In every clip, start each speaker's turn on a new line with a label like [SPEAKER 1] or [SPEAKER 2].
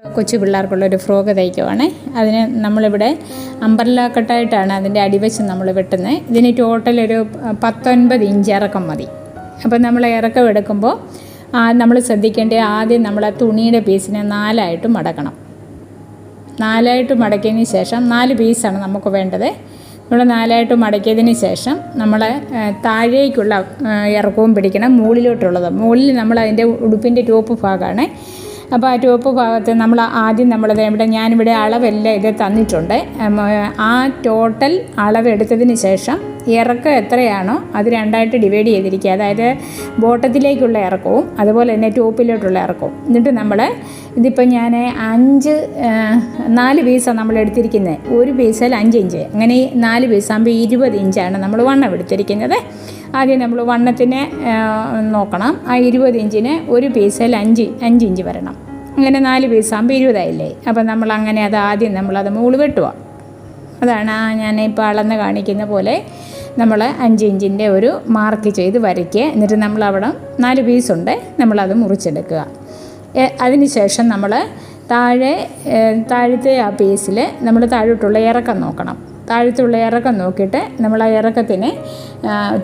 [SPEAKER 1] കൊച്ചു പിള്ളേർക്കുള്ളൊരു ഫ്രോക്ക് തയ്ക്കുവാണ്. അതിന് നമ്മളിവിടെ അംബ്രല്ല കട്ടായിട്ടാണ് അതിൻ്റെ അടിവശം നമ്മൾ വെട്ടുന്നത്. ഇതിന് ടോട്ടൽ ഒരു 19 ഇഞ്ച് ഇറക്കം മതി. അപ്പോൾ നമ്മൾ ഇറക്കം എടുക്കുമ്പോൾ നമ്മൾ ശ്രദ്ധിക്കേണ്ടത് ആദ്യം നമ്മൾ ആ തുണിയുടെ പീസിനെ 4ആയിട്ട് മടക്കണം. 4ആയിട്ട് മടക്കിയതിന് ശേഷം 4 പീസാണ് നമുക്ക് വേണ്ടത്. നമ്മൾ 4ആയിട്ട് മടക്കിയതിന് ശേഷം നമ്മൾ താഴേക്കുള്ള ഇറക്കവും പിടിക്കണം, മുകളിലോട്ടുള്ളത്. മുകളിൽ നമ്മൾ അതിൻ്റെ ഉടുപ്പിൻ്റെ ടോപ്പ് ഭാഗമാണ്. അപ്പോൾ ആ ടോപ്പ് ഭാഗത്ത് നമ്മൾ ആദ്യം ഞാനിവിടെ അളവെല്ലാം ഇത് തന്നിട്ടുണ്ട്. ആ ടോട്ടൽ അളവെടുത്തതിന് ശേഷം ഇറക്കം എത്രയാണോ അത് 2ആയിട്ട് ഡിവൈഡ് ചെയ്തിരിക്കുക. അതായത് ബോട്ടത്തിലേക്കുള്ള ഇറക്കവും അതുപോലെ തന്നെ ടോപ്പിലോട്ടുള്ള ഇറക്കവും. എന്നിട്ട് നമ്മൾ ഇതിപ്പോൾ ഞാൻ 4 പീസാണ് നമ്മൾ എടുത്തിരിക്കുന്നത്. ഒരു പീസിൽ 5 ഇഞ്ച്, അങ്ങനെ 4 പീസാകുമ്പോൾ 20 ഇഞ്ചാണ് നമ്മൾ വണ്ണം എടുത്തിരിക്കുന്നത്. ആദ്യം നമ്മൾ വണ്ണത്തിനെ നോക്കണം. ആ 20 ഇഞ്ചിന് ഒരു പീസിൽ 5 ഇഞ്ച് വരണം. അങ്ങനെ 4 പീസാകുമ്പോൾ 20 ആയില്ലേ. അപ്പോൾ നമ്മൾ അങ്ങനെ ആദ്യം നമ്മളത് മുകളിൽ വെട്ടുക. അതാണ് ഞാനിപ്പോൾ അളന്ന് കാണിക്കുന്ന പോലെ നമ്മൾ 5 ഇഞ്ചിൻ്റെ ഒരു മാർക്ക് ചെയ്ത് വരയ്ക്കുക. എന്നിട്ട് നമ്മളവിടെ 4 പീസുണ്ട്, നമ്മളത് മുറിച്ചെടുക്കുക. അതിനുശേഷം നമ്മൾ താഴത്തെ ആ പീസിൽ നമ്മൾ താഴോട്ടുള്ള ഇറക്കം നോക്കണം. താഴത്തുള്ള ഇറക്കം നോക്കിയിട്ട് നമ്മൾ ആ ഇറക്കത്തിന്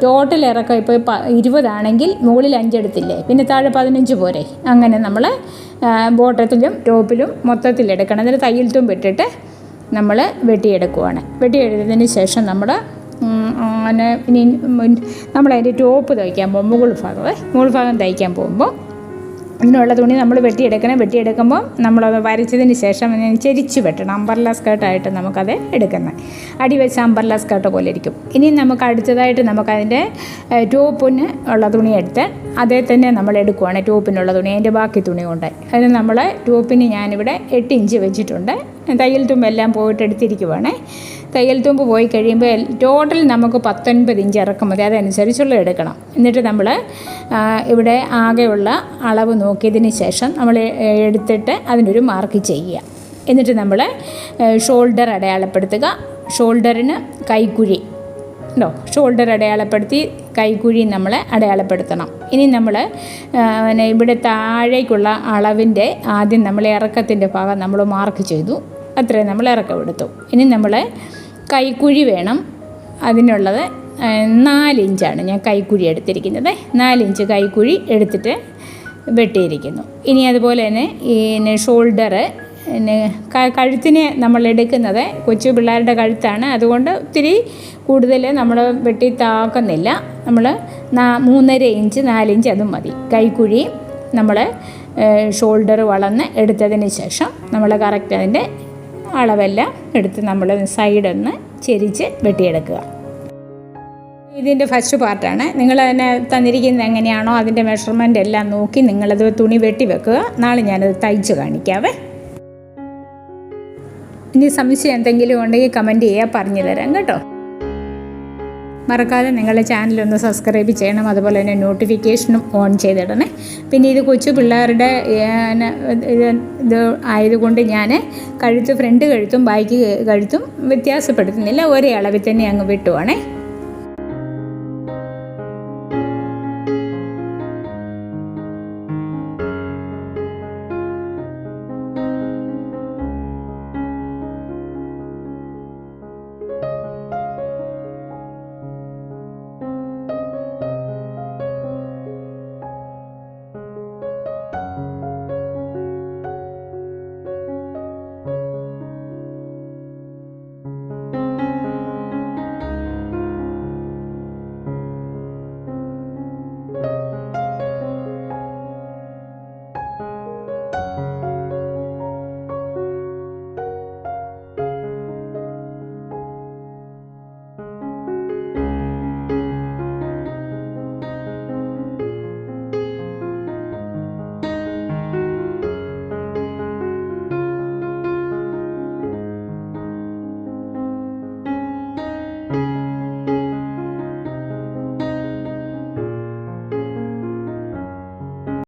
[SPEAKER 1] ടോട്ടൽ ഇറക്കം ഇപ്പോൾ 20 ആണെങ്കിൽ മുകളിൽ 5 എടുത്തില്ലേ, പിന്നെ താഴെ 15 പോരെ. അങ്ങനെ നമ്മൾ ബോട്ടത്തിലും ടോപ്പിലും മൊത്തത്തിലെടുക്കണം. എന്നിട്ട് തയ്യൽ തുമ്പ് ഇട്ടിട്ട് നമ്മൾ വെട്ടിയെടുക്കുവാണ്. വെട്ടിയെടുത്തതിന് ശേഷം നമ്മൾ ഇനി നമ്മളതിൻ്റെ ടോപ്പ് തയ്ക്കാൻ പോകുമ്പോൾ മുകൾ ഭാഗം തയ്ക്കാൻ പോകുമ്പോൾ ഇതിനുള്ള തുണി നമ്മൾ വെട്ടിയെടുക്കുമ്പോൾ നമ്മളത് വരച്ചതിന് ശേഷം ചെരിച്ച് വെട്ടണം. അംബ്രല്ല സ്കേർട്ടായിട്ട് നമുക്കത് എടുക്കുന്നത് അടിവെച്ച അംബ്രല്ല സ്കേർട്ട് പോലെ ഇരിക്കും. ഇനി നമുക്ക് അടുത്തതായിട്ട് നമുക്കതിൻ്റെ ടോപ്പിന് ഉള്ള തുണി എടുത്ത് അതേ തന്നെ നമ്മൾ എടുക്കുവാണ്. ടോപ്പിനുള്ള തുണി അതിൻ്റെ ബാക്കി തുണി കൊണ്ട് അതിന് നമ്മൾ ടോപ്പിന് ഞാനിവിടെ 8 ഇഞ്ച് വെച്ചിട്ടുണ്ട്. തയ്യൽ തുമ്പെല്ലാം പോയിട്ട് എടുത്തിരിക്കുവാണ്. തയ്യൽ തുമ്പ് പോയി കഴിയുമ്പോൾ ടോട്ടൽ നമുക്ക് 19 ഇഞ്ച് ഇറക്കം മതി, അതനുസരിച്ചുള്ള എടുക്കണം. എന്നിട്ട് നമ്മൾ ഇവിടെ ആകെയുള്ള അളവ് നോക്കിയതിന് ശേഷം നമ്മൾ എടുത്തിട്ട് അതിനൊരു മാർക്ക് ചെയ്യുക. എന്നിട്ട് നമ്മൾ ഷോൾഡർ അടയാളപ്പെടുത്തുക. ഷോൾഡറിന് കൈക്കുഴി ഉണ്ടോ, ഷോൾഡർ അടയാളപ്പെടുത്തി കൈക്കുഴി നമ്മൾ അടയാളപ്പെടുത്തണം. ഇനി നമ്മൾ ഇവിടെ താഴേക്കുള്ള അളവിൻ്റെ ആദ്യം നമ്മൾ ഇറക്കത്തിൻ്റെ ഭാഗം നമ്മൾ മാർക്ക് ചെയ്തു. അത്രയും നമ്മൾ ഇറക്കം എടുത്തു. ഇനി നമ്മൾ കൈക്കുഴി വേണം. അതിനുള്ളത് 4 ഇഞ്ചാണ് ഞാൻ കൈക്കുഴി എടുത്തിരിക്കുന്നത്. 4 ഇഞ്ച് കൈക്കുഴി എടുത്തിട്ട് വെട്ടിയിരിക്കുന്നു. ഇനി അതുപോലെ തന്നെ ഈ ഷോൾഡർ കഴുത്തിനെ നമ്മൾ എടുക്കുന്നത് കൊച്ചു പിള്ളേരുടെ കഴുത്താണ്. അതുകൊണ്ട് ഒത്തിരി കൂടുതൽ നമ്മൾ വെട്ടി താക്കുന്നില്ല. നമ്മൾ 3.5 ഇഞ്ച് 4 ഇഞ്ച് അതും മതി. കൈക്കുഴി നമ്മൾ ഷോൾഡർ വളർന്ന് എടുത്തതിന് ശേഷം നമ്മൾ കറക്റ്റ് അതിൻ്റെ അളവെല്ലാം എടുത്ത് നമ്മൾ സൈഡൊന്ന് ചെരിച്ച് വെട്ടിയെടുക്കുക. ഇതിൻ്റെ ഫസ്റ്റ് പാർട്ടാണ്. നിങ്ങൾ അതിനെ തന്നിരിക്കുന്നത് എങ്ങനെയാണോ അതിൻ്റെ മെഷർമെൻ്റ് എല്ലാം നോക്കി നിങ്ങളത് തുണി വെട്ടി വെക്കുക. നാളെ ഞാനത് തയ്ച്ച് കാണിക്കാവേ. ഇനി സംശയം എന്തെങ്കിലും ഉണ്ടെങ്കിൽ കമൻറ്റ് ചെയ്യുക, പറഞ്ഞു തരാം കേട്ടോ. മറക്കാതെ നിങ്ങളുടെ ചാനലൊന്ന് സബ്സ്ക്രൈബ് ചെയ്യണം. അതുപോലെ തന്നെ നോട്ടിഫിക്കേഷനും ഓൺ ചെയ്തിടണേ. പിന്നെ ഇത് കൊച്ചു പിള്ളേരുടെ ഇത് ആയതുകൊണ്ട് ഞാൻ ഫ്രണ്ട് കഴുത്തും ബാക്ക് കഴുത്തും വ്യത്യാസപ്പെടുത്തുന്നില്ല, ഒരേ അളവിൽ തന്നെ അങ്ങ് വെട്ടുവാണേ.